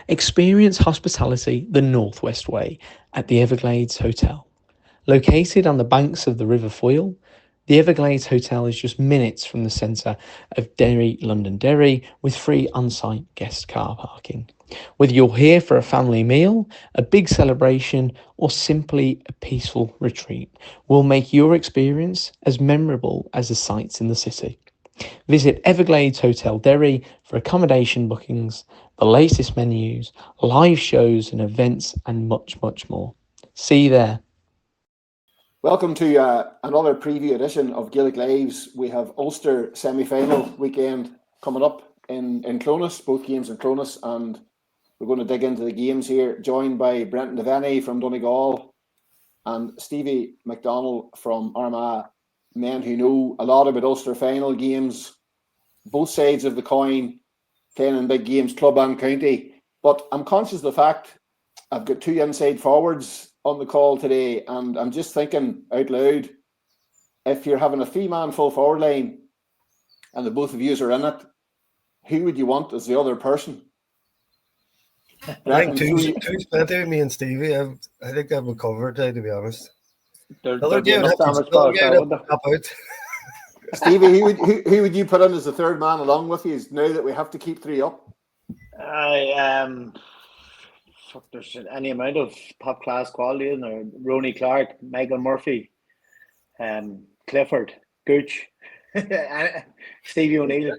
Experience hospitality the Northwest way at the Everglades Hotel. Located on the banks of the River Foyle, the Everglades Hotel is just minutes from the centre of Derry, Londonderry, with free on-site guest car parking. Whether you're here for a family meal, a big celebration, or simply a peaceful retreat, will make your experience as memorable as the sights in the city. Visit Everglades Hotel Derry for accommodation bookings, the latest menus, live shows and events, and much, much more. See you there. Welcome to another preview edition of Gaelic Lives. We have Ulster semi-final weekend coming up in Clonus, both games in Clonus, and we're going to dig into the games here, joined by Brenton Devenney from Donegal and Stevie McDonnell from Armagh, men who know a lot about Ulster final games, both sides of the coin, playing in big games, club and county. But I'm conscious of the fact I've got two inside forwards on the call today, and I'm just thinking out loud, if you're having a three-man full forward line and the both of you are in it, who would you want as the other person? I think two's plenty with me and Stevie. I think that would cover it, to be honest. Stevie, who would you put in as the third man along with you now that we have to keep three up? There's any amount of top class quality in there. Ronnie Clark, Michael Murphy, Clifford, Gooch, Stevie O'Neill.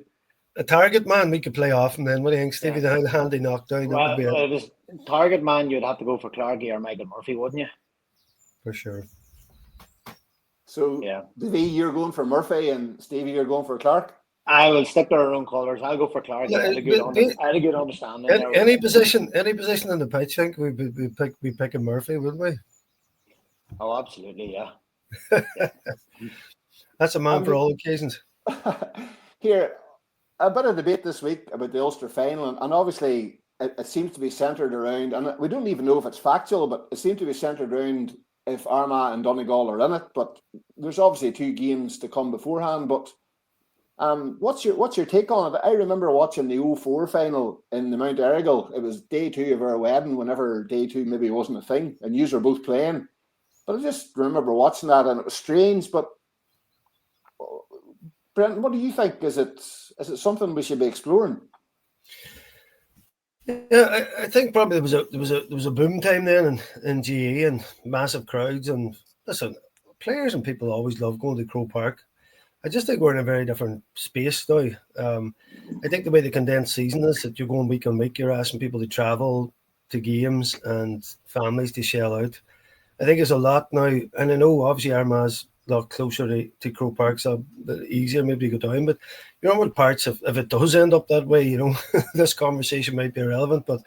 A target man we could play off, and then what do you think, Stevie? Yeah. The handy knockdown. Target man, you'd have to go for Clarky or Michael Murphy, wouldn't you? For sure. So, yeah, Davey, you're going for Murphy, and Stevie, you're going for Clark. I will stick to our own colours. I'll go for Clark. I had a good understanding. Any position in the pitch, I think we'd be picking Murphy, wouldn't we? Oh, absolutely, yeah. That's a man for all occasions. Here, a bit of debate this week about the Ulster final, and obviously it seems to be centred around, and we don't even know if it's factual, but it seems to be centred around if Armagh and Donegal are in it. But there's obviously two games to come beforehand. But what's your take on it? I remember watching the 2004 final in the Mount Errigal. It was day two of our wedding, whenever day two maybe wasn't a thing, and yous were both playing. But I just remember watching that, and it was strange. But Brenton, what do you think? Is it something we should be exploring? Yeah, I think probably there was a boom time then in GE and massive crowds, and listen, players and people always love going to Croke Park. I just think we're in a very different space now. I think the way the condensed season is that you're going week on week, you're asking people to travel to games and families to shell out. I think it's a lot now, and I know obviously Armagh's a lot closer to Croke Park, so a bit easier maybe to go down. But you know what parts, if it does end up that way, you know, this conversation might be irrelevant. But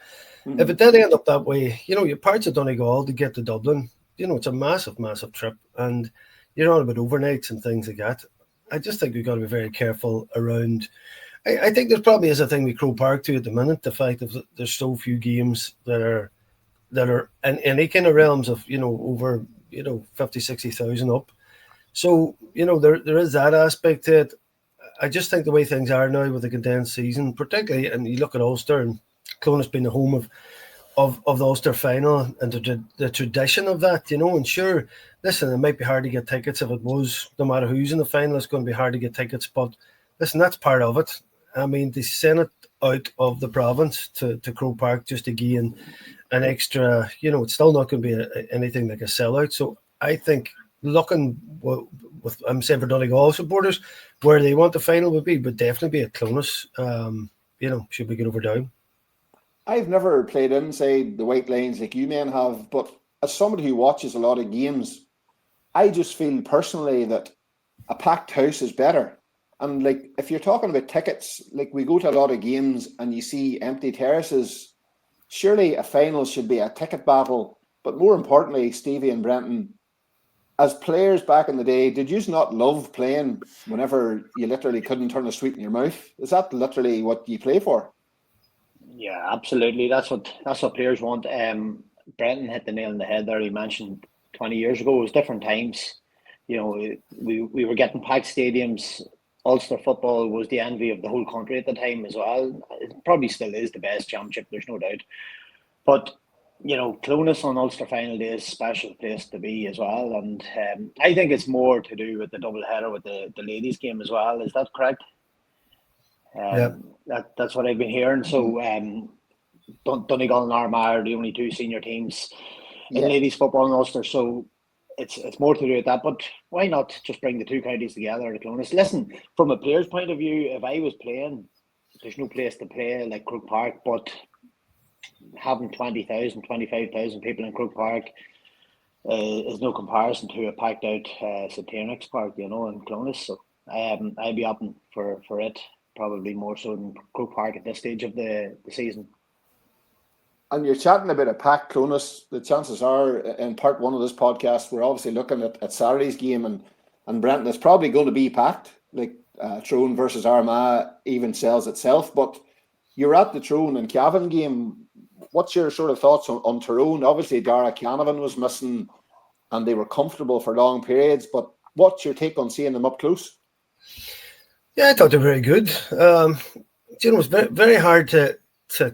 if it did end up that way, you know, your parts of Donegal to get to Dublin, you know, it's a massive, massive trip. And you're on about overnights and things like that. I just think we've got to be very careful around. I think there probably is a thing with Croke Park too at the minute, the fact that there's so few games that are in any kind of realms of, you know, over, you know, 50, 60,000 up. So, you know, there is that aspect to it. I just think the way things are now with the condensed season, particularly, and you look at Ulster and Clonus being the home of the Ulster final and the tradition of that, you know, and sure, listen, it might be hard to get tickets if it was, no matter who's in the final, it's going to be hard to get tickets, but listen, that's part of it. I mean, they sent it out of the province to Croke Park just to gain an extra, you know, it's still not going to be anything like a sellout. So I think looking with I'm saying for Donegal supporters, where they want the final would definitely be at Clonus. You know, should we get over down? I've never played inside the white lines like you men have, but as somebody who watches a lot of games, I just feel personally that a packed house is better. And like, if you're talking about tickets, like we go to a lot of games and you see empty terraces, surely a final should be a ticket battle. But more importantly, Stevie and Brenton, as players back in the day, did you not love playing whenever you literally couldn't turn a sweet in your mouth? Is that literally what you play for? Yeah, absolutely. That's what players want. Brenton hit the nail on the head there. He mentioned 20 years ago, it was different times. You know, we were getting packed stadiums Ulster football was the envy of the whole country at the time as well. It probably still is the best championship, there's no doubt. But, you know, Clonus on Ulster final day is a special place to be as well. And I think it's more to do with the double header with the ladies' game as well. Is that correct? Yeah. That's what I've been hearing. So Donegal and Armagh are the only two senior teams in ladies football in Ulster. So it's more to do with that. But why not just bring the two counties together to Clonus? Listen, from a player's point of view, if I was playing, there's no place to play like Croke Park, but having 20,000, 25,000 people in Croke Park is no comparison to a packed out St. Tiernack's Park, you know, in Clonus. So I'd be opting for it, probably more so than Croke Park at this stage of the season. And you're chatting about a packed Clonus. The chances are, in part one of this podcast, we're obviously looking at Saturday's game, and Brenton, it's probably going to be packed. Like Tyrone versus Armagh even sells itself. But you're at the Tyrone and Cavan game. What's your sort of thoughts on Tyrone? Obviously, Dara Canavan was missing, and they were comfortable for long periods. But what's your take on seeing them up close? Yeah, I thought they were very good. You know, it's very, very hard to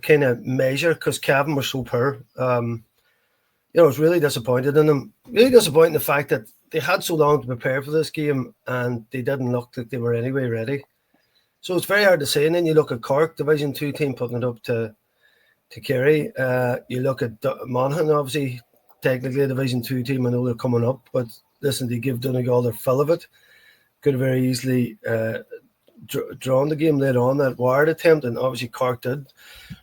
kind of measure because Cavan were so poor. You know, I was really disappointed in them. Really disappointed in the fact that they had so long to prepare for this game and they didn't look like they were anyway ready. So it's very hard to say. And then you look at Cork, Division 2 team, putting it up to Kerry. You look at Monaghan, obviously, technically a Division 2 team. I know they're coming up, but listen, they give Donegal their fill of it. Could have very easily drawn the game later on, that wired attempt, and obviously Cork did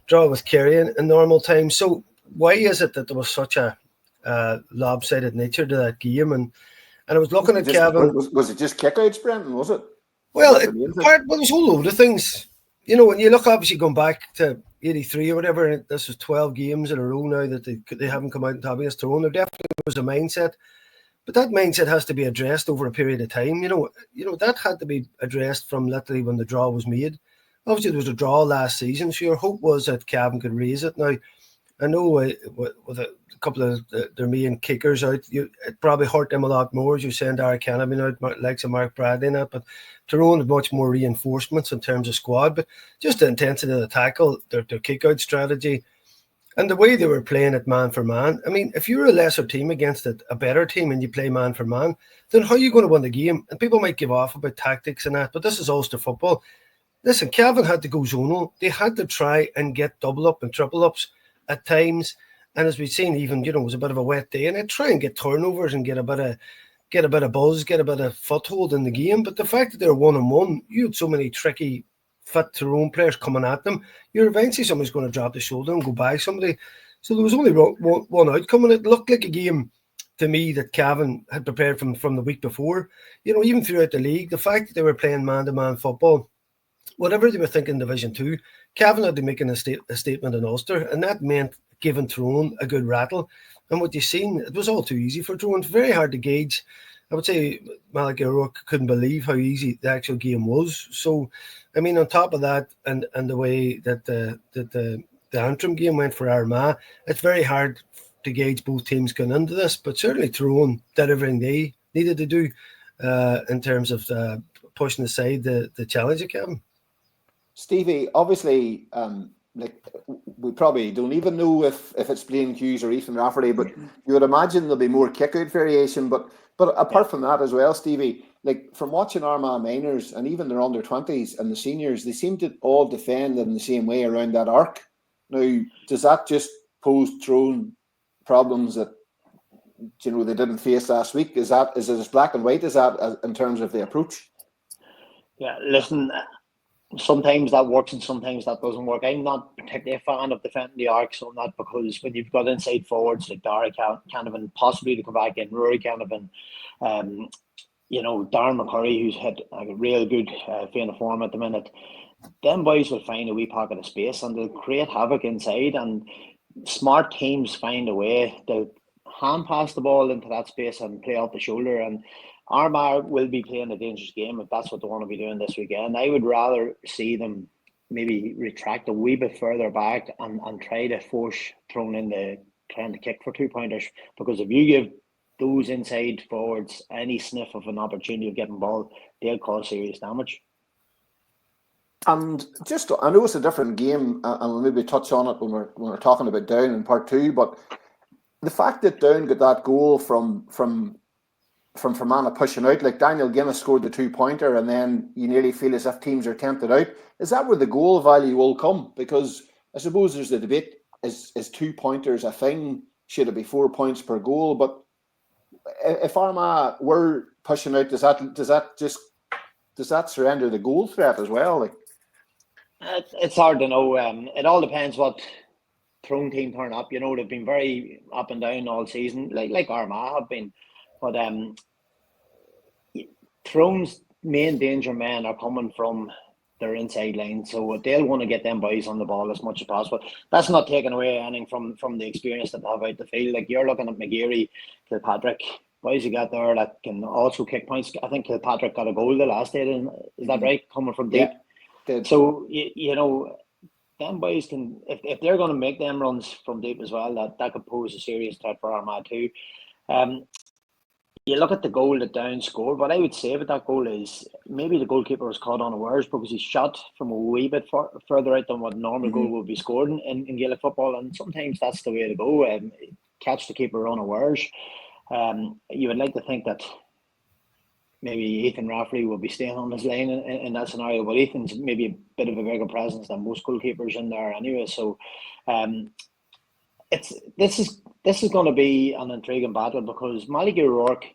draw with Kerry in normal time. So why is it that there was such a lopsided nature to that game? And I was looking at Cavan. Was it just kickouts, Brenton? Was it? Well, there's a whole load of things. You know, when you look, obviously going back to 83 or whatever, this was 12 games in a row now that they haven't come out and top against Tyrone. There definitely was a mindset. But that mindset has to be addressed over a period of time. You know that had to be addressed from literally when the draw was made. Obviously, there was a draw last season, so your hope was that Cavan could raise it. Now, I know with a couple of their main kickers out, it probably hurt them a lot more as you send Dara Canavan out, likes of Mark Bradley in it. But Tyrone had much more reinforcements in terms of squad. But just the intensity of the tackle, their kick-out strategy, and the way they were playing it man for man. I mean, if you're a lesser team against a better team and you play man for man, then how are you going to win the game? And people might give off about tactics and that, but this is Ulster football. Listen, Cavan had to go zonal. They had to try and get double up and triple ups at times. And as we've seen, even, you know, it was a bit of a wet day, and they'd try and get turnovers and get a bit of buzz, get a bit of foothold in the game. But the fact that they're 1-on-1, you had so many tricky fit Tyrone players coming at them, you're eventually somebody's going to drop the shoulder and go by somebody. So there was only one outcome, and it looked like a game to me that Cavan had prepared from the week before. You know, even throughout the league, the fact that they were playing man-to-man football, whatever they were thinking Division 2, Cavan had to make a statement in Ulster, and that meant giving Tyrone a good rattle. And what you've seen, it was all too easy for Tyrone. It's very hard to gauge. I would say Malachy O'Rourke couldn't believe how easy the actual game was. So, I mean, on top of that, and the way that the Antrim game went for Armagh, it's very hard to gauge both teams going into this. But certainly Tyrone did everything they needed to do in terms of pushing aside the challenge of Kevin. Stevie, obviously, like we probably don't even know if it's Blaine Hughes or Ethan Rafferty, but you would imagine there'll be more kick-out variation. But apart from that as well, Stevie, like from watching Armagh minors and even their under-20s and the seniors, they seem to all defend in the same way around that arc. Now, does that just pose Tyrone problems that, you know, they didn't face last week? Is it as black and white as that in terms of the approach? Yeah, listen, sometimes that works and sometimes that doesn't work. I'm not particularly a fan of defending the arc, so not because when you've got inside forwards like Dara Canavan, possibly to come back in, Rory Canavan, you know, Darren McCurry, who's had a real good vein of form at the minute, them boys will find a wee pocket of space and they'll create havoc inside, and smart teams find a way. They'll hand pass the ball into that space and play off the shoulder, and Armagh will be playing a dangerous game if that's what they want to be doing this weekend. I would rather see them maybe retract a wee bit further back and try to force Tyrone in trying to kick for 2-pointers, because if you give those inside forwards any sniff of an opportunity of getting ball, they'll cause serious damage. And just, I know it's a different game, and we'll maybe touch on it when we're talking about Down in part 2. But the fact that Down got that goal from Fermanagh pushing out, like Daniel Guinness scored the 2-pointer, and then you nearly feel as if teams are tempted out. Is that where the goal value will come? Because I suppose there's the debate: is 2-pointers a thing? Should it be 4 points per goal? But if Armagh were pushing out, does that surrender the goal threat as well? Like, it's hard to know. It all depends what Tyrone team turn up. You know, they've been very up and down all season, like Armagh have been. But Tyrone's main danger men are coming from their inside line, so they'll want to get them boys on the ball as much as possible. That's not taking away anything from the experience that they have out the field. Like, you're looking at McGeary, Kilpatrick, boys you got there that can also kick points. I think Kilpatrick got a goal the last day, is that right? Coming from deep. Yeah, so you know, them boys can, if they're going to make them runs from deep as well, that could pose a serious threat for Armagh too. You look at the goal that Down scored. What I would say about that goal is maybe the goalkeeper was caught unawares because he shot from a wee bit further out than what a normal goal would be scored in Gaelic football, and sometimes that's the way to go. Catch the keeper unawares. You would like to think that maybe Ethan Rafferty will be staying on his lane in that scenario, but Ethan's maybe a bit of a bigger presence than most goalkeepers in there anyway. So this is going to be an intriguing battle, because Malachy O'Rourke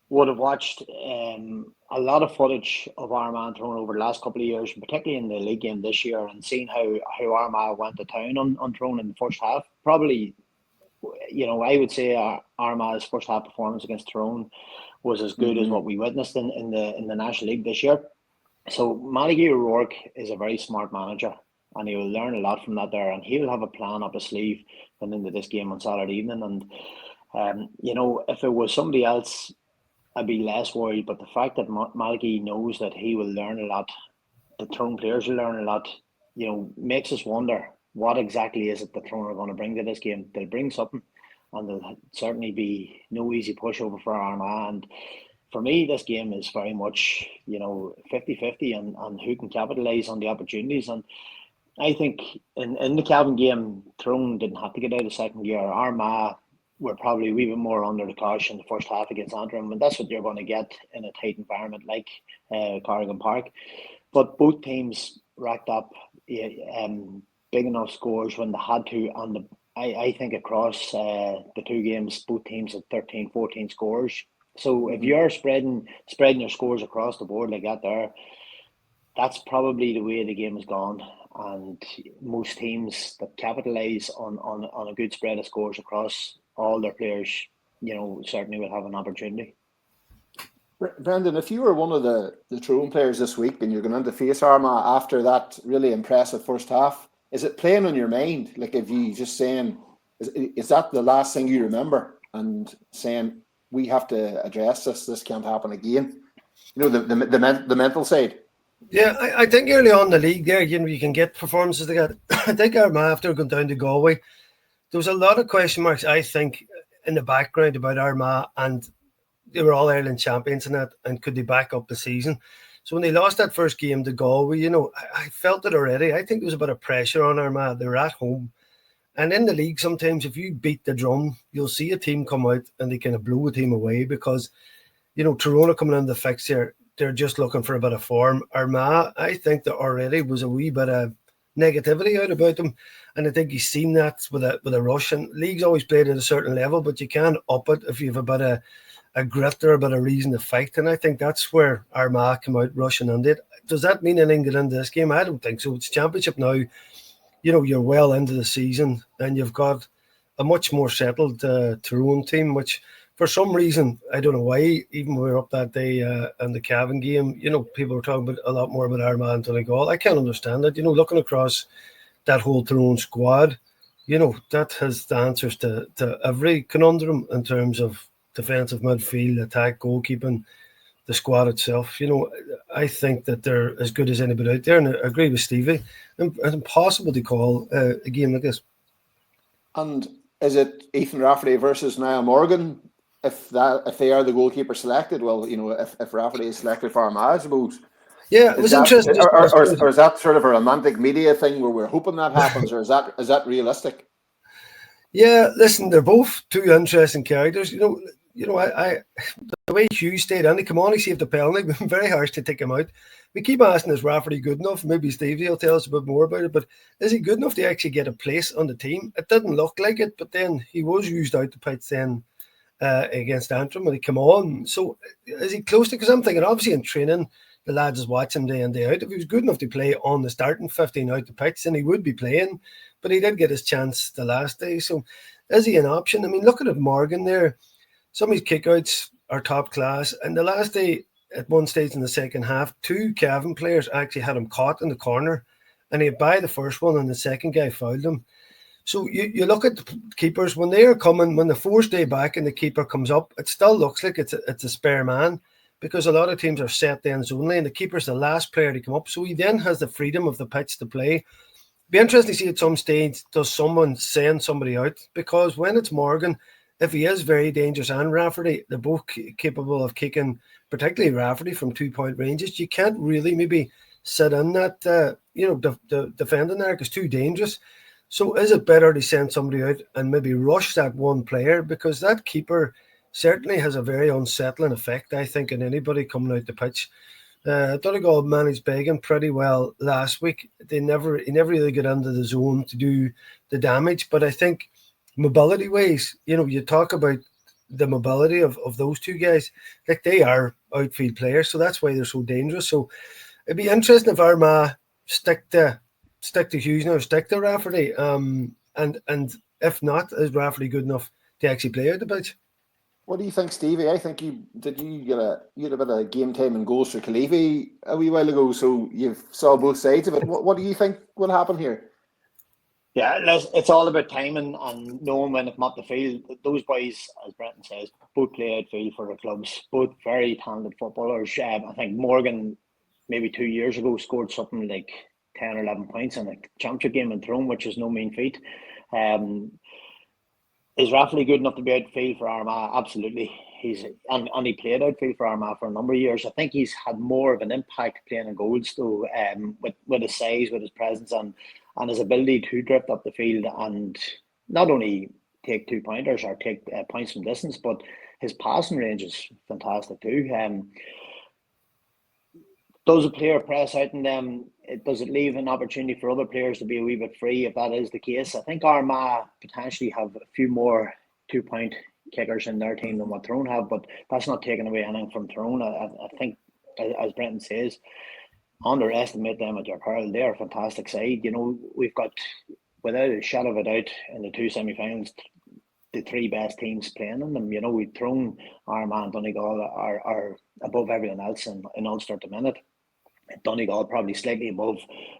would have watched a lot of footage of Armagh and Tyrone over the last couple of years, particularly in the league game this year, and seen how Armagh went to town on Tyrone in the first half. Probably, you know, I would say Armagh's first half performance against Tyrone was as good as what we witnessed in the National League this year. So Malachy O'Rourke is a very smart manager, and he will learn a lot from that there, and he'll have a plan up his sleeve going into this game on Saturday evening. And you know, if it was somebody else, I'd be less worried. But the fact that Malachy knows that he will learn a lot, the Tyrone players will learn a lot, you know, makes us wonder what exactly is it the Tyrone are going to bring to this game. They'll bring something, and there'll certainly be no easy pushover for Armagh. And for me, this game is very much, you know, 50-50 and who can capitalise on the opportunities. And I think in the Cavan game, Tyrone didn't have to get out of second gear. Armagh were probably a wee bit more under the cosh in the first half against Antrim, and that's what you're going to get in a tight environment like Corrigan Park. But both teams racked up big enough scores when they had to, and I think across the two games, both teams had 13, 14 scores. So if you're spreading your scores across the board like that there, that's probably the way the game has gone. And most teams that capitalise on a good spread of scores across all their players, you know, certainly will have an opportunity. Brendan, if you were one of the Tyrone players this week and you're going to face Armagh after that really impressive first half, is it playing on your mind? Like, if you just saying, is that the last thing you remember, and saying, we have to address this can't happen again? You know, the mental side. Yeah, I think early on in the league there, you know, you can get performances like that. I think Armagh, after going down to Galway, there was a lot of question marks, I think, in the background about Armagh, and they were all Ireland champions in that, and could they back up the season? So when they lost that first game to Galway, you know, I felt it already. I think there was a bit of pressure on Armagh. They were at home. And in the league, sometimes if you beat the drum, you'll see a team come out and they kind of blow a team away, because, you know, Tyrone are coming in the fixture. They're just looking for a bit of form. Armagh, I think there already was a wee bit of negativity out about them, and I think he's seen that with a rush. And league's always played at a certain level, but you can up it if you have a bit of a grit or a bit of reason to fight. And I think that's where Armagh come out rushing on it. Does that mean anything get into this game? I don't think so. It's championship now. You know, you're well into the season, and you've got a much more settled Tyrone team, which for some reason, I don't know why, even when we were up that day in the Cavan game, you know, people were talking about a lot more about Armagh and Donegal. I can't understand it. You know, looking across that whole Tyrone squad, you know, that has the answers to every conundrum in terms of defensive midfield, attack, goalkeeping, the squad itself. You know, I think that they're as good as anybody out there, and I agree with Stevie. It's impossible to call a game like this. And is it Ethan Rafferty versus Niall Morgan? If they are the goalkeeper selected, well, you know, if Rafferty is selected for Armagh, I suppose Yeah, it was interesting. Or is that sort of a romantic media thing where we're hoping that happens, or is that realistic? Yeah, listen, they're both two interesting characters. I the way Hugh stayed on, he come on, he saved the penalty. Very harsh to take him out. We keep asking, is referee good enough? Maybe Stevie will tell us a bit more about it, but is he good enough to actually get a place on the team? It didn't look like it, but then he was used out the pitch then against Antrim when he came on. So is he close to? Because I'm thinking, obviously in training, the lads is watching day in, day out. If he was good enough to play on the starting 15 out the pitch, then he would be playing. But he did get his chance the last day. So is he an option? I mean, looking at Morgan there, some of his kickouts are top class. And the last day, at one stage in the second half, two Cavan players actually had him caught in the corner. And he had by the first one, and the second guy fouled him. So you look at the keepers, when they are coming, when the force day back and the keeper comes up, it still looks like it's a spare man, because a lot of teams are set ends only, and the keeper's the last player to come up. So he then has the freedom of the pitch to play. Be interesting to see at some stage, does someone send somebody out? Because when it's Morgan, if he is very dangerous and Rafferty, they're both capable of kicking, particularly Rafferty, from 2-point ranges. You can't really maybe sit in that, defending there, because it's too dangerous. So is it better to send somebody out and maybe rush that one player? Because that keeper certainly has a very unsettling effect, I think, on anybody coming out the pitch. Donegal managed Began pretty well last week. He never really got into the zone to do the damage. But I think mobility ways, you talk about the mobility of those two guys, like they are outfield players, so that's why they're so dangerous. So it'd be interesting if Armagh stick to Hughes now, stick to Rafferty. And if not, is Rafferty good enough to actually play out the pitch? What do you think, Stevie? I think you had a bit of game time and goals for Kalifi a wee while ago, so you saw both sides of it. What do you think will happen here? Yeah, it's all about timing and knowing when to come up the field. Those boys, as Brenton says, both play outfield for their clubs, both very talented footballers. I think Morgan, maybe 2 years ago, scored something like 10 or 11 points in a championship game in Tyrone, which is no mean feat. Is Rafferty good enough to be outfield for Armagh? Absolutely. And he played outfield for Armagh for a number of years. I think he's had more of an impact playing in goals, though, with his size, with his presence, and his ability to drift up the field and not only take 2-pointers or take points from distance, but his passing range is fantastic too. Does a player press out in them? Does it leave an opportunity for other players to be a wee bit free? If that is the case, I think Armagh potentially have a few more 2-point kickers in their team than what Tyrone have, but that's not taking away anything from Tyrone. I think, as Brenton says, underestimate them at your peril. They're a fantastic side. We've got, without a shadow of a doubt, in the two semi-finals, the three best teams playing in them. We've thrown Armagh and Donegal are above everyone else in Ulster at the minute. Donegal probably slightly above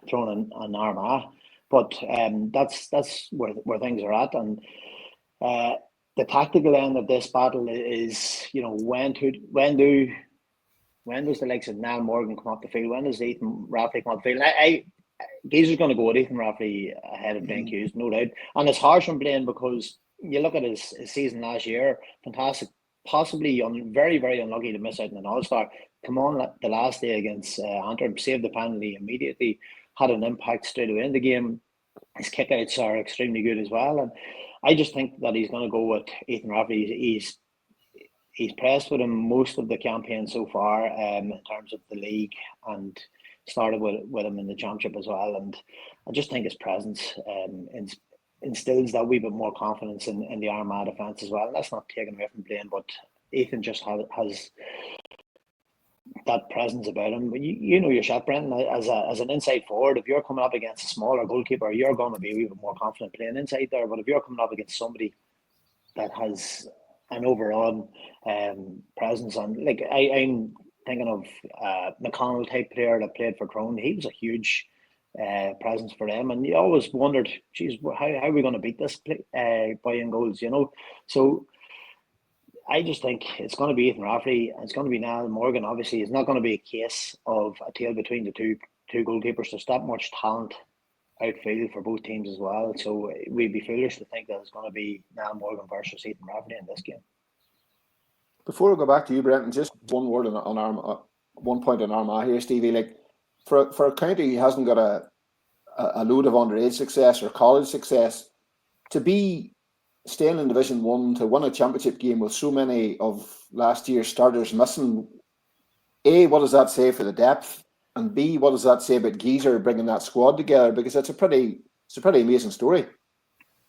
Tyrone and Armagh, but that's where things are at. And the tactical end of this battle is, when does the likes of Niall Morgan come off the field? When does Ethan Rafferty come off the field? Geezer's going to go with Ethan Rafferty ahead of Blaine Hughes, no doubt. And it's harsh on Blaine because you look at his season last year, fantastic, possibly very, very unlucky to miss out on an All-Star. Come on the last day against Antrim, saved the penalty immediately, had an impact straight away in the game. His kickouts are extremely good as well. And I just think that he's going to go with Ethan Rafferty. He's pressed with him most of the campaign so far in terms of the league, and started with him in the championship as well. And I just think his presence instills that wee bit more confidence in the Armagh defence as well. And that's not taken away from Blaine, but Ethan just has that presence about him. You know yourself, Brenton, as an inside forward, if you're coming up against a smaller goalkeeper, you're going to be a wee bit more confident playing inside there. But if you're coming up against somebody that has an overall presence, and like I'm thinking of McConnell type player that played for Tyrone, he was a huge presence for them, and you always wondered, geez, how are we going to beat this by in goals, So I just think it's going to be Ethan Rafferty, and it's going to be Niall Morgan. Obviously, it's not going to be a case of a tail between the two goalkeepers. There's that much talent outfield for both teams as well. So we'd be foolish to think that it's going to be Niall Morgan versus Ethan Rafferty in this game. Before we go back to you, Brenton, just one word on Armagh, one point on Armagh here, Stevie. Like, for a county who hasn't got a load of underage success or college success, to be staying in Division 1, to win a championship game with so many of last year's starters missing, A, what does that say for the depth? And B, what does that say about Geezer bringing that squad together? Because it's a pretty amazing story.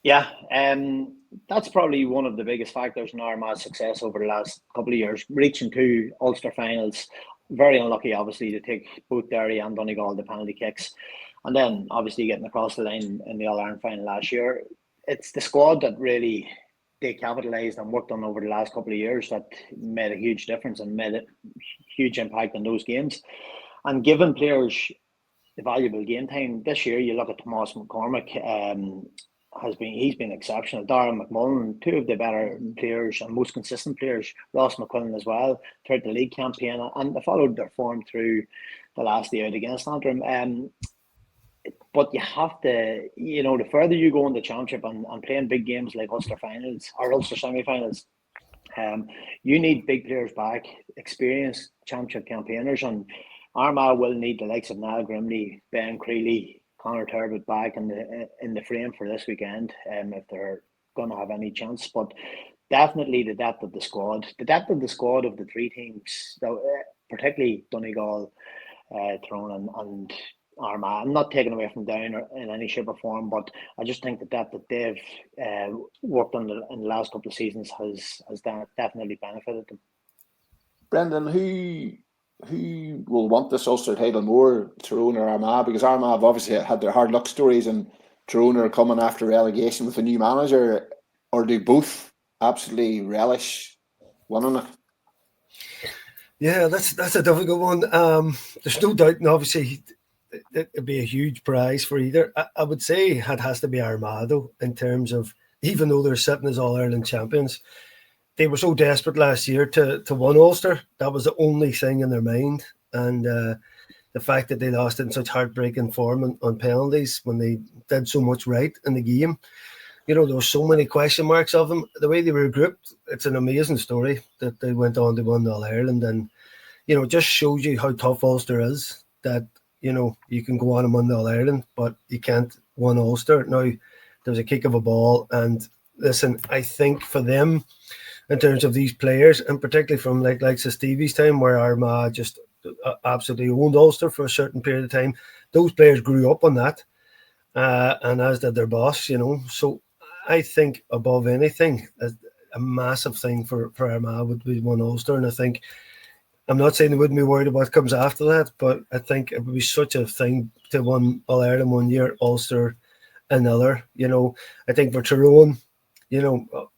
Yeah, that's probably one of the biggest factors in Armagh's success over the last couple of years, reaching 2 Ulster finals. Very unlucky, obviously, to take both Derry and Donegal the penalty kicks. And then, obviously, getting across the line in the All-Ireland final last year. It's the squad that really they capitalised and worked on over the last couple of years that made a huge difference and made a huge impact in those games. And given players the valuable game time this year, you look at Tomas McCormick, he's been exceptional. Darren McMullen, 2 of the better players and most consistent players. Ross McQuillan as well throughout the league campaign, and they followed their form through the last day out against Antrim. But you have to, the further you go in the championship and playing big games like Ulster finals or Ulster semi-finals, you need big players back, experienced championship campaigners, and Armagh will need the likes of Niall Grimley, Ben Creeley, Conor Turbot back in the frame for this weekend, if they're going to have any chance. But definitely the depth of the squad of the 3 teams, particularly Donegal, Tyrone and Armagh. I'm not taking away from Down in any shape or form, but I just think the depth that they've worked on in the last couple of seasons has definitely benefited them. Brendan, who will want this Ulster title more, Tyrone or Armagh? Because Armagh have obviously had their hard luck stories, and Tyrone are coming after relegation with a new manager. Or do both absolutely relish winning it? Yeah, that's a difficult one. There's no doubt, and obviously it'd be a huge prize for either. I would say it has to be Armagh, though, in terms of, even though they're sitting as All-Ireland champions, they were so desperate last year to win Ulster. That was the only thing in their mind. And the fact that they lost in such heartbreaking form on penalties when they did so much right in the game. There were so many question marks of them. The way they were grouped, it's an amazing story that they went on to win All-Ireland. And, it just shows you how tough Ulster is, that, you can go on and win All-Ireland, but you can't win Ulster. Now, there's a kick of a ball. And listen, I think for them, in terms of these players, and particularly from like Stevie's time, where Armagh just absolutely owned Ulster for a certain period of time, those players grew up on that, and as did their boss, So I think above anything, a massive thing for Armagh would be one Ulster, and I think, I'm not saying they wouldn't be worried about what comes after that, but I think it would be such a thing to win All-Ireland one year, Ulster another. I think for Tyrone,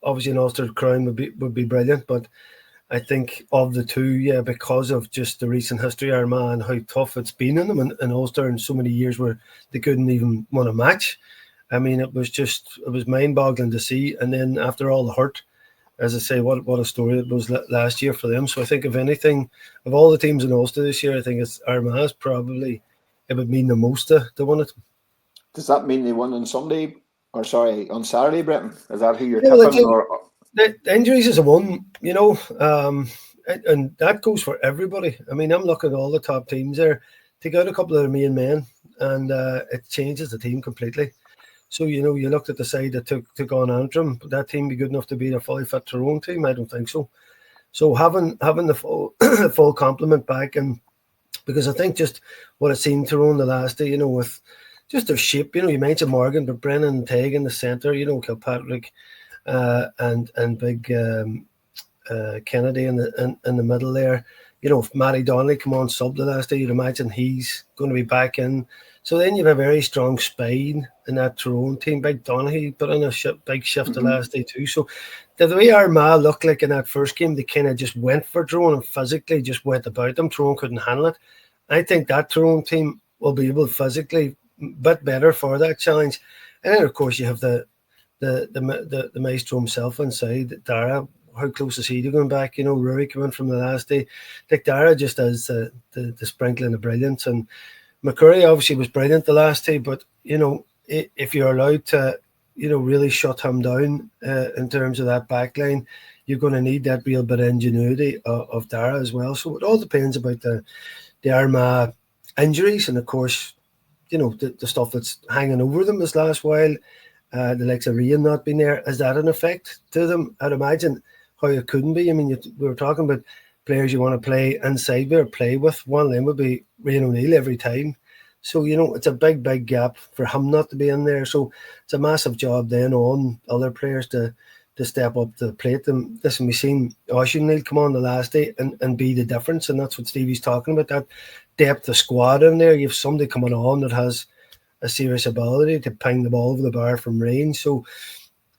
obviously an Ulster crown would be brilliant, but I think of the 2, because of just the recent history of Armagh and how tough it's been in them in Ulster in so many years where they couldn't even win a match. I mean, it was mind-boggling to see. And then after all the hurt, as I say, what a story it was last year for them. So I think, if anything, of all the teams in Ulster this year, I think it's Armagh's probably, it would mean the most to win it. Does that mean they won on Sunday? Or sorry, on Saturday, Brenton? Is that who you're tipping? The injuries is a one, and that goes for everybody. I mean, I'm looking at all the top teams there. Take out a couple of their main men, and it changes the team completely. So, you looked at the side that took on Antrim. Would that team be good enough to beat a fully fit Tyrone team? I don't think so. So having the full full complement back, and because I think just what I've seen Tyrone the last day, with just their shape, you mentioned Morgan, but Brennan and Teague in the centre, Kilpatrick and big Kennedy in the middle there. If Matty Donnelly come on sub the last day, you'd imagine he's going to be back in. So then you have a very strong spine in that Tyrone team. Big Donaghy put in a big shift the last day too. So the way Armagh looked like in that first game, they kind of just went for Tyrone and physically just went about them. Tyrone couldn't handle it. I think that Tyrone team will be able to physically a bit better for that challenge. And then, of course, you have the maestro himself inside, Dara. How close is he to going back? Rory came in from the last day. I think Dara just has the sprinkling of brilliance. And McCurry obviously was brilliant the last day, but, if you're allowed to, really shut him down in terms of that back line, you're going to need that real bit of ingenuity of Dara as well. So it all depends about the Armagh injuries, and of course, the stuff that's hanging over them this last while, the likes of rain not being there, is that an effect to them? I'd imagine how it couldn't be. I mean, we were talking about players you want to play inside or play with. One of them would be Rian O'Neill every time. So, it's a big, big gap for him not to be in there. So it's a massive job then on other players to step up to the plate. Listen, we've seen Oisin O'Neill come on the last day and be the difference, and that's what Stevie's talking about, that depth of squad in there. You have somebody coming on that has a serious ability to ping the ball over the bar from range. So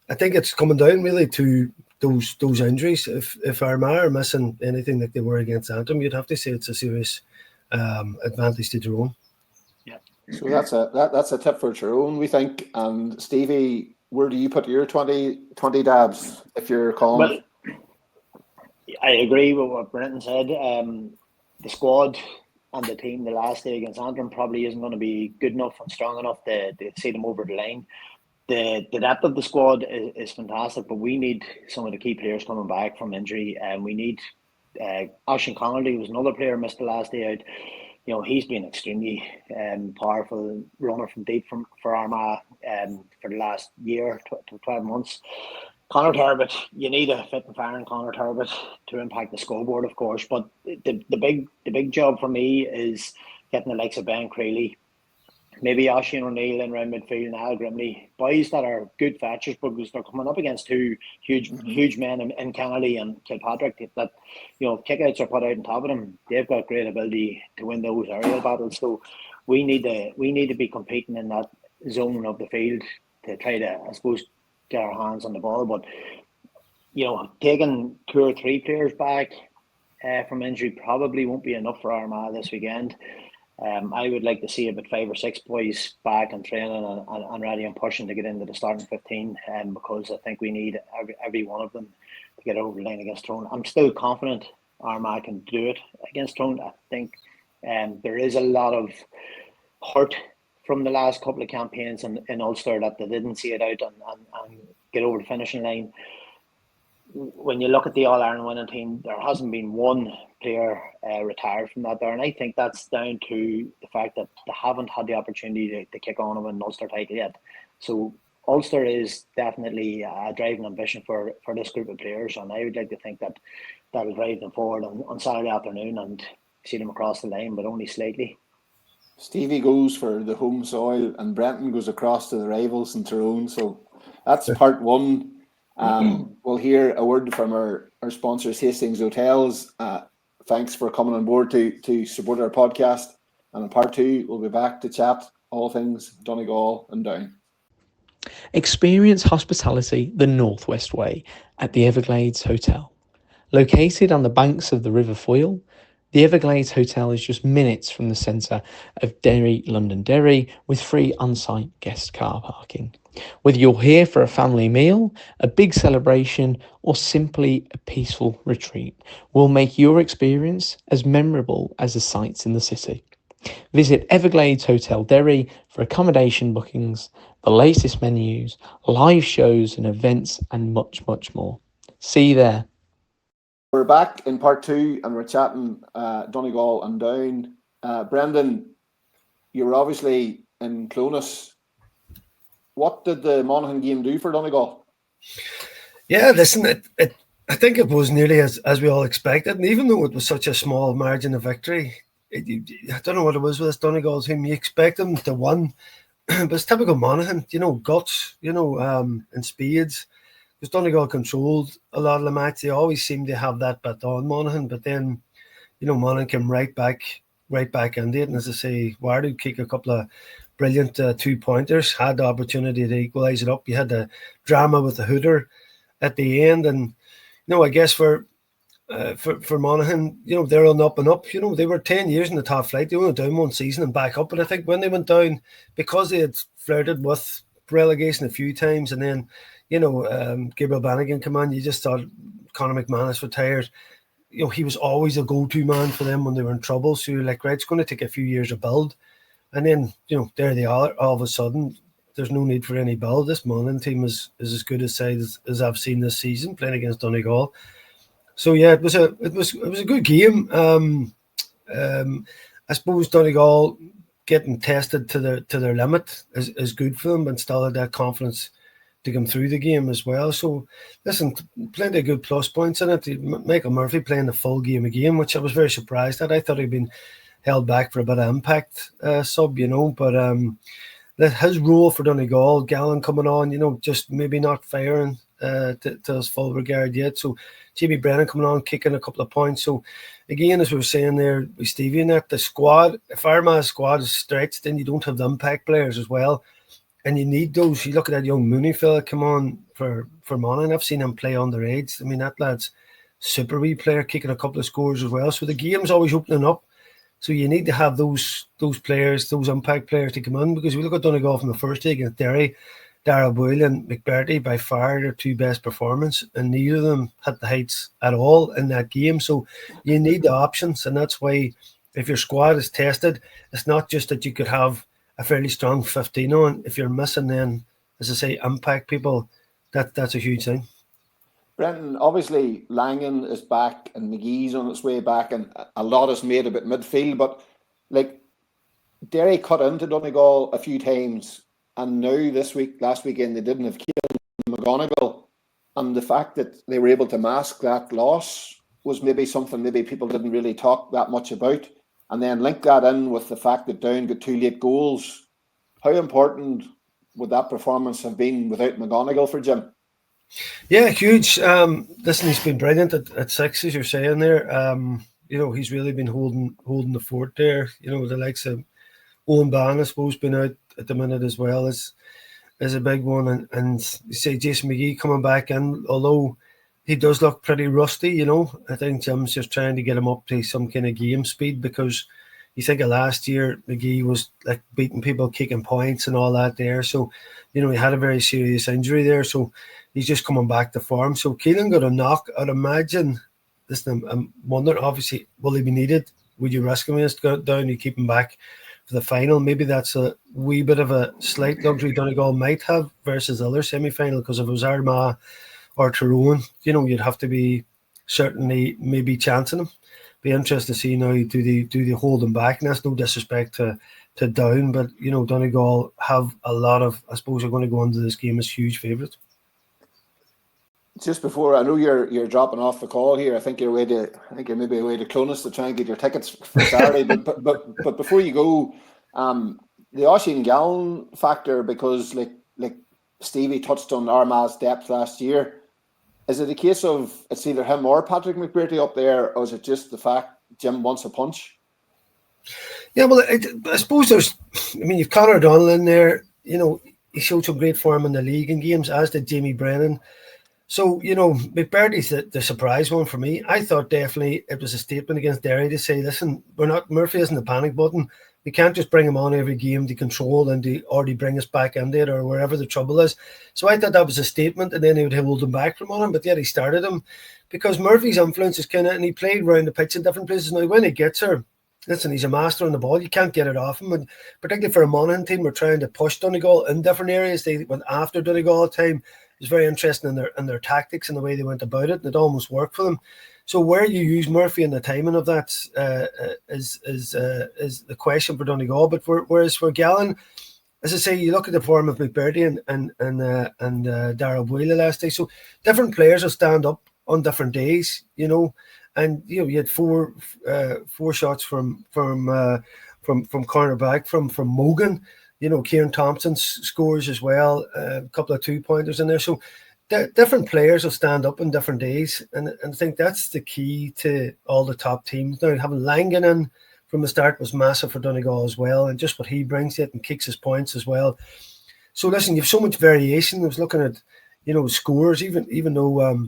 I think it's coming down really to those injuries. If Armagh are missing anything like they were against Antrim, you'd have to say it's a serious advantage to Tyrone. Yeah. So that's a tip for Tyrone, we think. And Stevie, where do you put your 20 dabs if you're calling? Well, I agree with what Brenton said. The squad and the team the last day against Antrim probably isn't going to be good enough and strong enough to see them over the line. The depth of the squad is fantastic, but we need some of the key players coming back from injury, and we need Oisin Connolly was another player missed the last day out. He's been extremely powerful runner from deep for Armagh for the last year to 12 months. Conor Turbot, you need a fit and firing Conor Turbot to impact the scoreboard, of course. But the big job for me is getting the likes of Ben Creeley, maybe Oisin O'Neill in around midfield, and Al Grimley, boys that are good fetchers, because they're coming up against two huge men in Kennedy and Kilpatrick that kickouts are put out on top of them. They've got great ability to win those aerial battles. So we need to be competing in that zone of the field to try to, I suppose, get our hands on the ball. But taking 2 or 3 players back from injury probably won't be enough for Armagh this weekend. I would like to see about 5 or 6 boys back and training and ready and pushing to get into the starting 15, because I think we need every one of them to get over the line against Tyrone. I'm still confident Armagh can do it against Tyrone. I think there is a lot of hurt from the last couple of campaigns in Ulster that they didn't see it out and get over the finishing line. When you look at the All-Ireland winning team, there hasn't been one player retired from that there, and I think that's down to the fact that they haven't had the opportunity to kick on and win an Ulster title yet. So Ulster is definitely a driving ambition for this group of players, and I would like to think that will drive them forward on Saturday afternoon and see them across the line, but only slightly. Stevie goes for the home soil and Brenton goes across to the rivals in Tyrone. So that's part one. We'll hear a word from our sponsors, Hastings Hotels. Thanks for coming on board to support our podcast. And in part two, we'll be back to chat all things Donegal and Down. Experience hospitality the Northwest way at the Everglades Hotel. Located on the banks of the River Foyle, the Everglades Hotel is just minutes from the centre of Derry, London Derry, with free on-site guest car parking. Whether you're here for a family meal, a big celebration, or simply a peaceful retreat, we'll make your experience as memorable as the sights in the city. Visit Everglades Hotel Derry for accommodation bookings, the latest menus, live shows and events, and much, much more. See you there. We're back in part two and we're chatting Donegal and Down. Brendan, you were obviously in Clonus. What did the Monaghan game do for Donegal? Yeah, listen, I think it was nearly as we all expected. And even though it was such a small margin of victory, I don't know what it was with this Donegal team. You expect them to win, but it's typical Monaghan, guts, and spades. Because Donegal controlled a lot of the match. They always seem to have that bet on Monaghan, but then, Monaghan came right back into it. And as I say, Wardu kicked a couple of brilliant 2-pointers, had the opportunity to equalise it up. You had the drama with the hooter at the end. And, I guess for Monaghan, they're on up and up. They were 10 years in the top flight. They went down one season and back up. But I think when they went down, because they had flirted with relegation a few times, and then Gabriel Bannigan came on, you just thought Conor McManus retired. He was always a go-to man for them when they were in trouble. So you're like, right, it's going to take a few years to build. And then, there they are. All of a sudden, there's no need for any build. This Monaghan team is as good a side as I've seen this season, playing against Donegal. So yeah, it was a good game. I suppose Donegal getting tested to their limit is good for them, and still had that confidence to come through the game as well. So, listen, plenty of good plus points in it. Michael Murphy playing the full game again, which I was very surprised at. I thought he'd been held back for a bit of impact sub, but his role for Donegal, Gallen coming on, just maybe not firing to his full regard yet. So, Jamie Brennan coming on, kicking a couple of points. So, again, as we were saying there with Stevie, in that the squad, if Armagh's squad is stretched, then you don't have the impact players as well. And you need those. You look at that young Mooney fella come on for Monaghan. I've seen him play underage. I mean, that lad's super wee player, kicking a couple of scores as well. So the game's always opening up. So you need to have those players, those impact players to come in, because we look at Donegal from the first day against Derry, Dara Boyle and McBurdy, by far their two best performance, and neither of them hit the heights at all in that game. So you need the options, and that's why if your squad is tested, it's not just that you could have a fairly strong 15 on. If you're missing then, as I say, impact people, that's a huge thing. Brenton, obviously Langan is back and McGee's on its way back, and a lot is made about midfield, but like Derry cut into Donegal a few times, and now last weekend they didn't have killed McGonigal, and the fact that they were able to mask that loss was maybe something maybe people didn't really talk that much about. And then link that in with the fact that Down got 2 late goals. How important would that performance have been without McGonigal for Jim? Yeah, huge. Listen, he's been brilliant at 6, as you're saying there. He's really been holding the fort there. The likes of Owen Ban, I suppose, been out at the minute as well is a big one. And you say Jason McGee coming back in, although he does look pretty rusty, I think Jim's just trying to get him up to some kind of game speed, because you think of last year, McGee was like beating people, kicking points and all that there. So, he had a very serious injury there. So he's just coming back to form. So Keelan got a knock. I'd imagine, listen, I'm wondering, obviously, will he be needed? Would you risk him against Down? You keep him back for the final? Maybe that's a wee bit of a slight luxury Donegal might have versus the other semi-final, because if it was Armagh or Tyrone, you'd have to be certainly maybe chancing him. Be interested to see now, do they hold him back? And that's no disrespect to Down, but Donegal have a lot of, I suppose, are going to go into this game as huge favourites. Just before, I know you're dropping off the call here. I think you're maybe away to Clonus to try and get your tickets for Saturday. but before you go, the Oisin Gallen factor, because like Stevie touched on Armagh's depth last year. Is it a case of it's either him or Patrick McBurdy up there, or is it just the fact Jim wants a punch? Yeah, well, I suppose you've Conor O'Donnell in there. He showed some great form in the league and games, as did Jamie Brennan. So, McBurdy's the surprise one for me. I thought definitely it was a statement against Derry to say, listen, Murphy isn't the panic button. We can't just bring him on every game to control and to already bring us back into it or wherever the trouble is. So I thought that was a statement, and then he would hold him back from on him, but yet he started him because Murphy's influence is and he played around the pitch in different places. Now, when he gets her, listen, he's a master on the ball. You can't get it off him. And particularly for a Monaghan team, we're trying to push Donegal in different areas. They went after Donegal at time. It was very interesting in their tactics and the way they went about it, and it almost worked for them. So where you use Murphy and the timing of that is the question for Donegal. But whereas for Gallen, as I say, you look at the form of McBurdy and Dara Boyle last day. So different players will stand up on different days, and you had four shots from cornerback from Mogan. Kieran Thompson scores as well, a couple of 2-pointers in there. So different players will stand up on different days. And I think that's the key to all the top teams. Now, having Langan in from the start was massive for Donegal as well. And just what he brings it and kicks his points as well. So listen, you have so much variation. I was looking at, scores, even though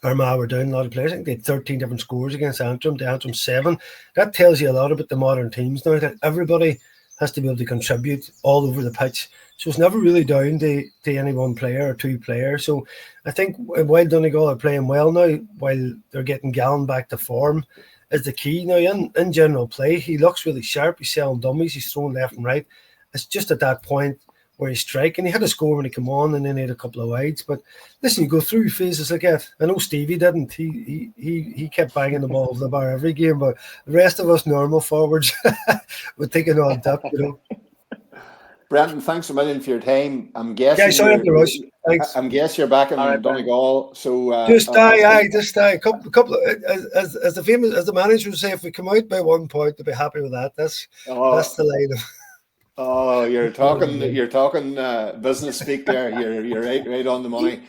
Armagh were down a lot of players. I think they had 13 different scores against Antrim. The Antrim 7. That tells you a lot about the modern teams now, that everybody has to be able to contribute all over the pitch. So it's never really down to any one player or two players. So I think while Donegal are playing well now, while they're getting Gallen back to form, is the key. Now, in general play, he looks really sharp. He's selling dummies. He's throwing left and right. It's just at that point where he strike, and he had a score when he came on, and then he had a couple of wides. But listen, you go through phases like that. I know Stevie didn't. He kept banging the ball off the bar every game, but the rest of us normal forwards would take an odd dip, you know. Brendan, thanks a million for your time. I'm guessing Yeah, sorry for the rush. Thanks. I'm guessing you're back in Donegal. So just a couple of, as the manager would say, if we come out by 1 point, to be happy with that. That's the line. Oh, you're talking business speak there. You're right on the money.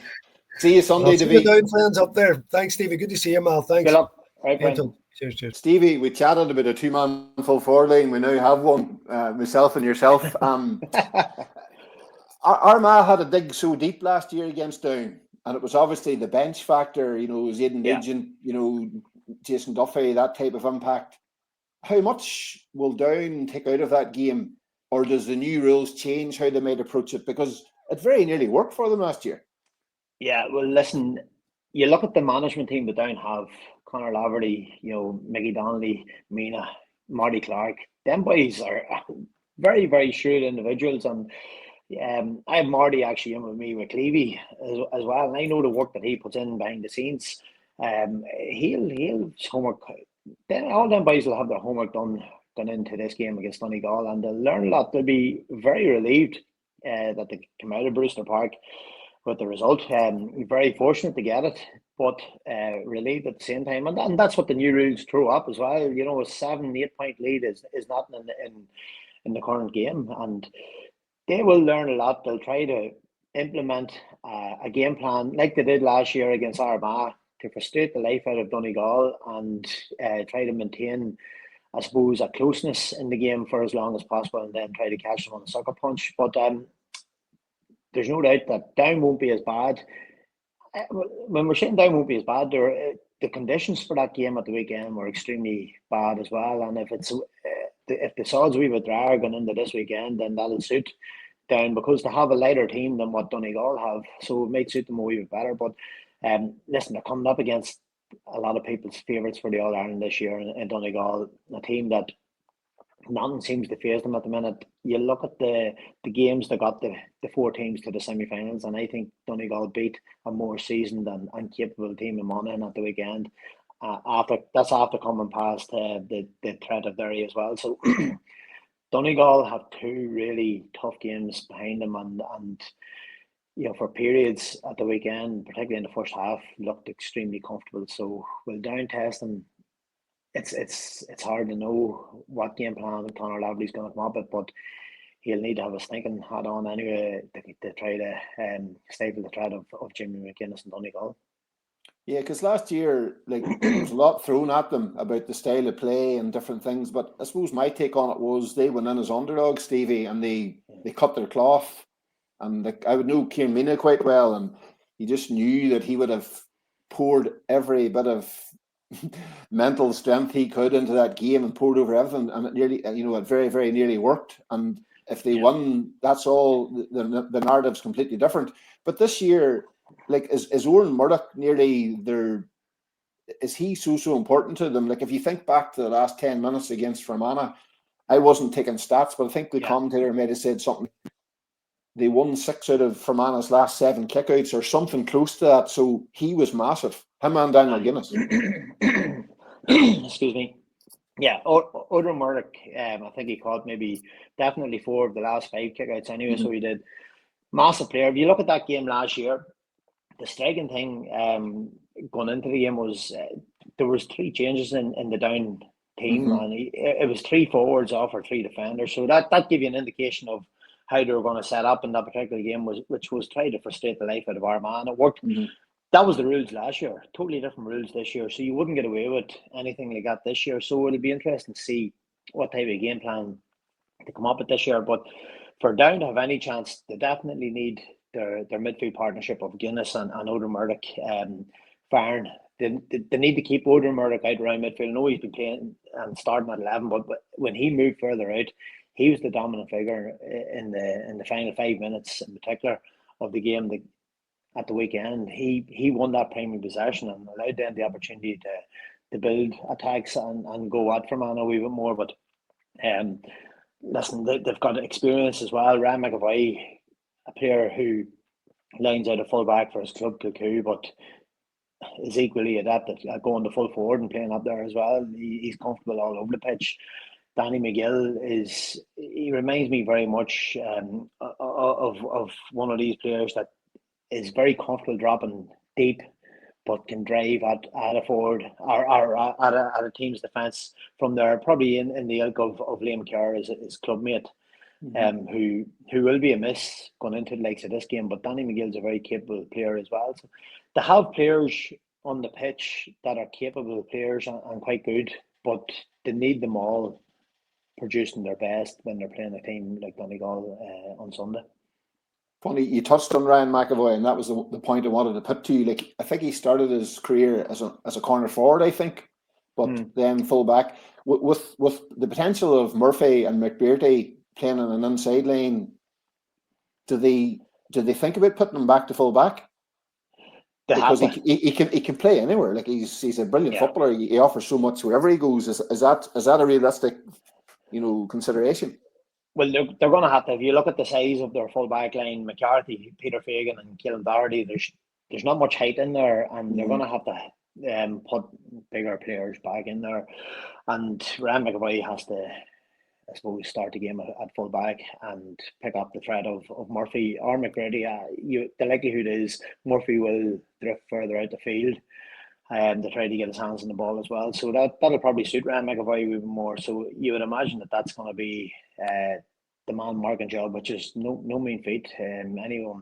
See you Sunday, Davey. Down friends up there. Thanks, Stevie. Good to see you, Mal. Thanks. Good luck. Right, Brendan. Cheers. Stevie, we chatted about a 2-man full forward line. We now have one, myself and yourself. Armagh had a dig so deep last year against Down, and it was obviously the bench factor. You know, it was Aidan Nugent, Jason Duffy, that type of impact. How much will Down take out of that game, or does the new rules change how they might approach it? Because it very nearly worked for them last year. Yeah, well, listen, you look at the management team that Down have, Conor Laverty, Mickey Donnelly, Mina, Marty Clark. Them boys are very, very shrewd individuals, and I have Marty actually in with me with Clevey as well, and I know the work that he puts in behind the scenes. He'll homework. All them boys will have their homework done into this game against Donegal, and they'll learn a lot. They'll be very relieved that they come out of Brewster Park with the result. Very fortunate to get it, but relieved at the same time, and that's what the new rules throw up as well. A 7-8 point lead is nothing in the current game, and they will learn a lot. They'll try to implement a game plan like they did last year against Armagh to frustrate the life out of Donegal and try to maintain, I suppose, a closeness in the game for as long as possible, and then try to catch them on the sucker punch. But there's no doubt that Down won't be as bad. When we're saying Down won't be as bad, the conditions for that game at the weekend were extremely bad as well. And if the sod's a wee bit drier going into this weekend, then that'll suit Down, because they have a lighter team than what Donegal have, so it might suit them a wee bit better. But listen, they're coming up against a lot of people's favourites for the All Ireland this year in Donegal, a team that nothing seems to faze them at the minute. You look at the games that got the 4 teams to the semi-finals, and I think Donegal beat a more seasoned and capable team in Monaghan at the weekend. After coming past the threat of Derry as well. So Donegal have 2 really tough games behind them, and for periods at the weekend, particularly in the first half, looked extremely comfortable. So we'll down test them. It's hard to know what game plan Conor Laverty's going to come up with, but he'll need to have his thinking hat on anyway to try to stifle the threat of Jimmy McGuinness and Donegal. Yeah, because last year, there was a lot thrown at them about the style of play and different things. But I suppose my take on it was they went in as underdogs, Stevie, and they cut their cloth. And I would know Kieran Mina quite well, and he just knew that he would have poured every bit of mental strength he could into that game and poured over everything, and it nearly, it very, very nearly worked. And if they won, that's all. The narrative's completely different. But this year, is Oran Murdoch nearly there? Is he so important to them? If you think back to the last 10 minutes against Fermanagh, I wasn't taking stats, but I think the commentator might have said something. They won 6 out of Fermanagh's last 7 kickouts or something close to that. So he was massive. Him and Daniel Guinness. Excuse me. Yeah, Oran Murdoch, I think he caught definitely 4 of the last 5 kickouts anyway. So he did. Massive player. If you look at that game last year, the striking thing going into the game was there was 3 changes in the Down team, and it was 3 forwards off or 3 defenders. So that gave you an indication of how they were going to set up in that particular game, which was try to frustrate the life out of Armagh, and it worked. That was the rules last year. Totally different rules this year, so you wouldn't get away with anything like that this year. So it'll be interesting to see what type of game plan to come up with this year. But for Down to have any chance, they definitely need their midfield partnership of Guinness and Oran Murdoch firing. They need to keep Oran Murdoch out around midfield. I know he's been playing and starting at 11, but when he moved further out, he was the dominant figure in the final 5 minutes in particular of the game. At the weekend, he won that primary possession and allowed them the opportunity to build attacks and go at Fermanagh a wee bit more. But listen, they've got experience as well. Ryan McAvoy a player who lines out a full back for his club, Cuckoo, but is equally adept at going to full forward and playing up there as well. He's comfortable all over the pitch. Danny McGill he reminds me very much of one of these players that is very comfortable dropping deep, but can drive at a forward or at a team's defence from there, probably in the ilk of Liam Kerr, his clubmate, who will be a miss going into the likes of this game. But Danny McGill's a very capable player as well. So to have players on the pitch that are capable players and quite good, but they need them all producing their best when they're playing a team like Donegal on Sunday. Funny, you touched on Ryan McAvoy, and that was the point I wanted to put to you. Like, I think he started his career as a corner forward, I think, but then full back. With the potential of Murphy and McBearty playing on an inside lane, do they think about putting him back to full back? Because he can play anywhere. Like, he's a brilliant footballer. He offers so much wherever he goes. Is that a realistic, consideration? Well, they're going to have to. If you look at the size of their full back line, McCarthy, Peter Fagan, and Keelan Doherty, there's not much height in there, and they're going to have to put bigger players back in there. And Ryan McAvoy has to, I suppose, start the game at full back and pick up the threat of Murphy or McGrady. The likelihood is Murphy will drift further out the field to try to get his hands on the ball as well. So that'll probably suit Ryan McAvoy even more. So you would imagine that's going to be the man marking job, which is no mean feat. Anyone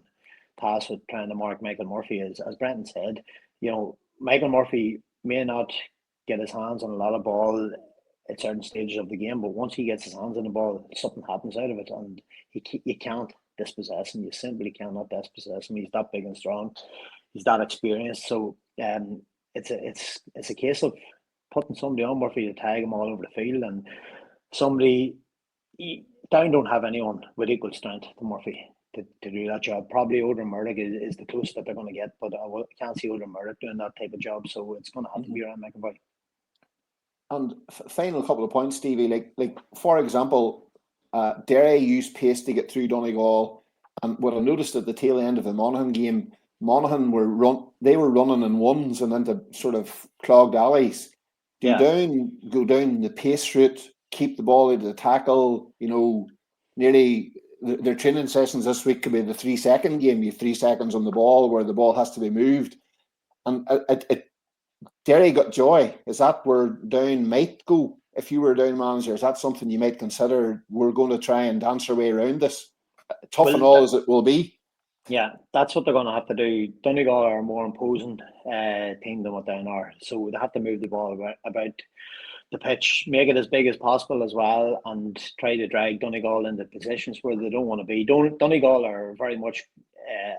tasked with trying to mark Michael Murphy, as Brenton said, Michael Murphy may not get his hands on a lot of ball at certain stages of the game, but once he gets his hands on the ball, something happens out of it, and you can't dispossess him. You simply cannot dispossess him. He's that big and strong. He's that experienced. So it's a case of putting somebody on Murphy to tag him all over the field, and Down don't have anyone with equal strength to Murphy to do that job. Probably Odin Murdoch is the closest that they're going to get, but I can't see Odin Murdoch doing that type of job, so it's going to have to be Ryan McAvoy. And final couple of points, Stevie. Like for example, Derry used pace to get through Donegal, and what I noticed at the tail end of the Monaghan game, Monaghan were running in ones and into sort of clogged alleys. Go down the pace route, keep the ball out of the tackle. Nearly their training sessions this week could be the 3-second game. You have 3 seconds on the ball where the ball has to be moved, and Derry got joy. Is that where Down might go if you were Down manager? Is that something you might consider? We're going to try and dance our way around this, tough and all as it will be. Yeah, that's what they're going to have to do. Donegal are a more imposing team than what Down are, so they have to move the ball about the pitch, make it as big as possible as well, and try to drag Donegal into positions where they don't want to be. Donegal are very much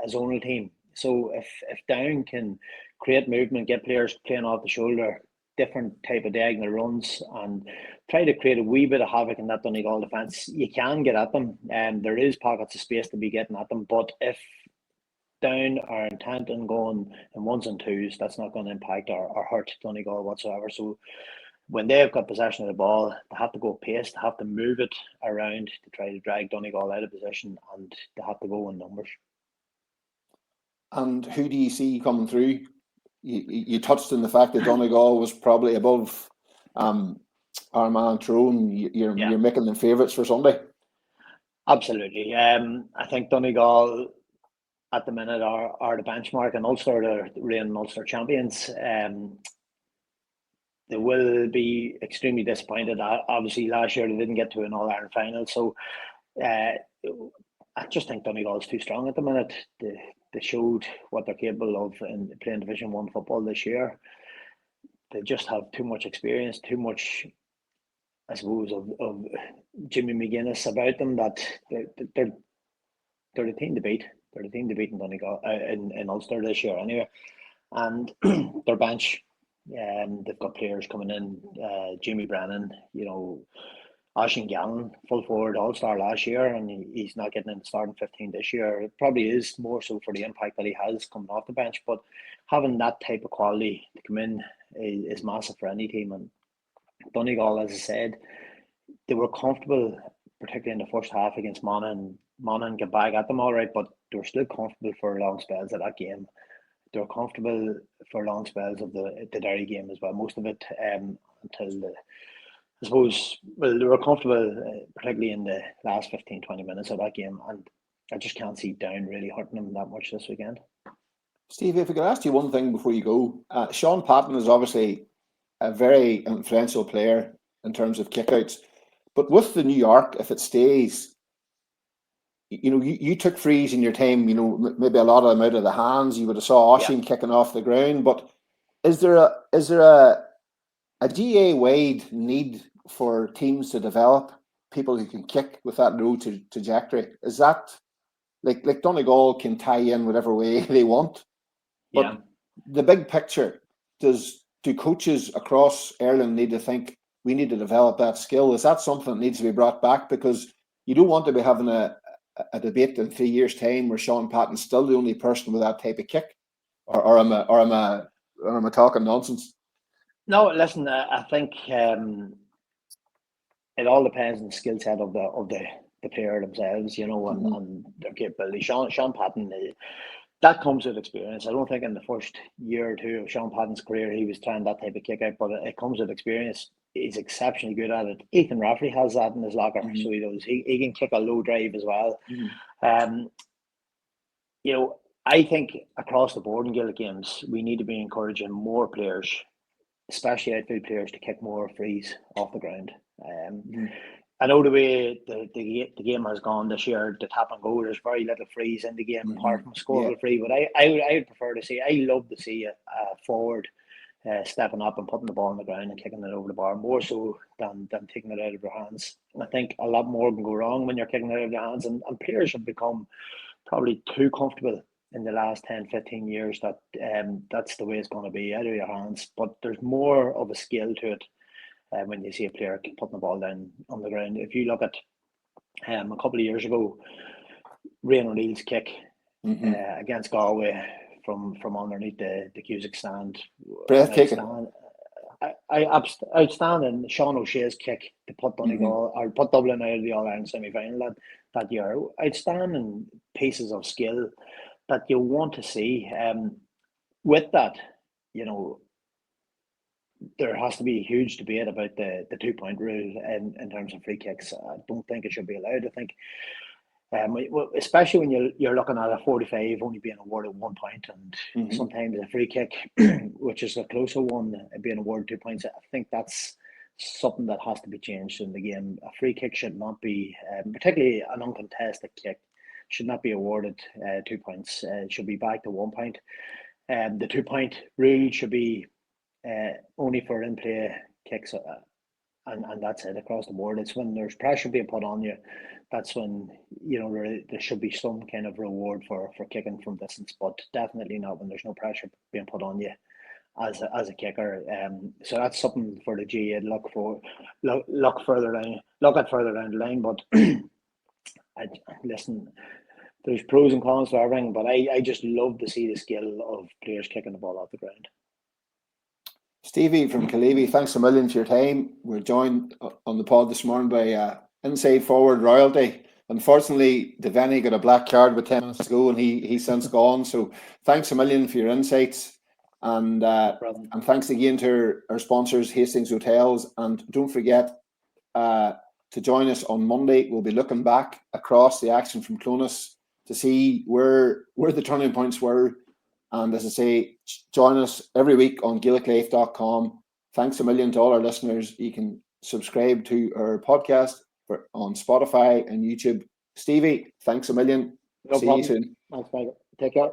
a zonal team, so if Down can create movement, get players playing off the shoulder, different type of diagonal runs, and try to create a wee bit of havoc in that Donegal defence, you can get at them, and there is pockets of space to be getting at them. But if Down are intent on going in ones and twos, that's not going to impact or hurt Donegal whatsoever. So when they've got possession of the ball, they have to go pace, they have to move it around to try to drag Donegal out of position, and they have to go in numbers. And who do you see coming through? You touched on the fact that Donegal was probably above Armagh and Tyrone. You're making them favourites for Sunday. Absolutely. I think Donegal at the minute are the benchmark, and Ulster, the reigning Ulster champions. They will be extremely disappointed. Obviously, last year they didn't get to an All-Ireland final, so I just think Donegal is too strong at the minute. They showed what they're capable of in playing Division 1 football this year. They just have too much experience, too much, I suppose, of Jimmy McGuinness about them, that they're the team to beat. They're the team to beat in Donegal, in Ulster this year anyway. And their bench, they've got players coming in, Jimmy Brennan, Oisín Gallen, full forward All-Star last year, and he's not getting in the starting 15 this year. It probably is more so for the impact that he has coming off the bench, but having that type of quality to come in is massive for any team. And Donegal, as I said, they were comfortable particularly in the first half against Monaghan get back at them all right, but they were still comfortable for long spells of that game. They were comfortable for long spells of the Derry game as well. Most of it until I suppose, they were comfortable, particularly in the last 15, 20 minutes of that game, and I just can't see Down really hurting them that much this weekend. Steve, if I could ask you one thing before you go, Sean Patton is obviously a very influential player in terms of kickouts, but with the New York, if it stays, you took frees in your time, maybe a lot of them out of the hands. You would have saw Oisin kicking off the ground, but is there a GA wide need for teams to develop people who can kick with that low trajectory? Is that like Donegal can tie in whatever way they want? But the big picture, do coaches across Ireland need to think we need to develop that skill? Is that something that needs to be brought back? Because you don't want to be having a debate in 3 years' time where Sean Patton's still the only person with that type of kick, or am I talking nonsense? No, listen. I think it all depends on the skill set of the player themselves, and their capability. Sean Patton, that comes with experience. I don't think in the first year or two of Sean Patton's career he was trying that type of kick out, but it comes with experience. He's exceptionally good at it. Ethan Rafferty has that in his locker, so he does. He can kick a low drive as well. I think across the board in Gaelic games, we need to be encouraging more players, especially outfield players, to kick more frees off the ground. I know the way the game has gone this year, the tap and go, there's very little frees in the game apart from scoring free. But I would prefer to see, I love to see a forward stepping up and putting the ball on the ground and kicking it over the bar, more so than taking it out of your hands. And I think a lot more can go wrong when you're kicking it out of your hands, and players have become probably too comfortable in the last 10, 15 years that that's the way it's going to be, out of your hands. But there's more of a skill to it when you see a player putting the ball down on the ground. If you look at a couple of years ago, Rian O'Neill's kick against Galway from underneath the Cusack stand, breathtaking. Outstanding. Sean O'Shea's kick to put Donegal or put Dublin out of the All-Ireland semi-final that year. Outstanding pieces of skill that you want to see. With that, there has to be a huge debate about the 2-point rule in terms of free kicks. I don't think it should be allowed. I think, especially when you're looking at a 45 only being awarded 1 point, and sometimes a free kick, which is a closer one, being awarded 2 points. I think that's something that has to be changed in the game. A free kick should not be, particularly an uncontested kick, should not be awarded 2 points. It should be back to 1 point. The 2-point rule should be only for in-play kicks, and that's it across the board. It's when there's pressure being put on you, that's when there should be some kind of reward for kicking from distance, but definitely not when there's no pressure being put on you as a kicker. So that's something for the GA to look further down the line. But listen, there's pros and cons to everything, but I just love to see the skill of players kicking the ball off the ground. Stevie from Kalevi, thanks a million for your time. We're joined on the pod this morning by inside forward royalty. Unfortunately, Devenney got a black card with 10 minutes to go, and he's since gone. So thanks a million for your insights, and thanks again to our sponsors, Hastings Hotels. And don't forget to join us on Monday. We'll be looking back across the action from Clonus to see where the turning points were. And as I say, join us every week on GaelicLife.com. Thanks a million to all our listeners. You can subscribe to our podcast on Spotify and YouTube. Stevie, thanks a million. See you soon. Thanks, Michael. Take care.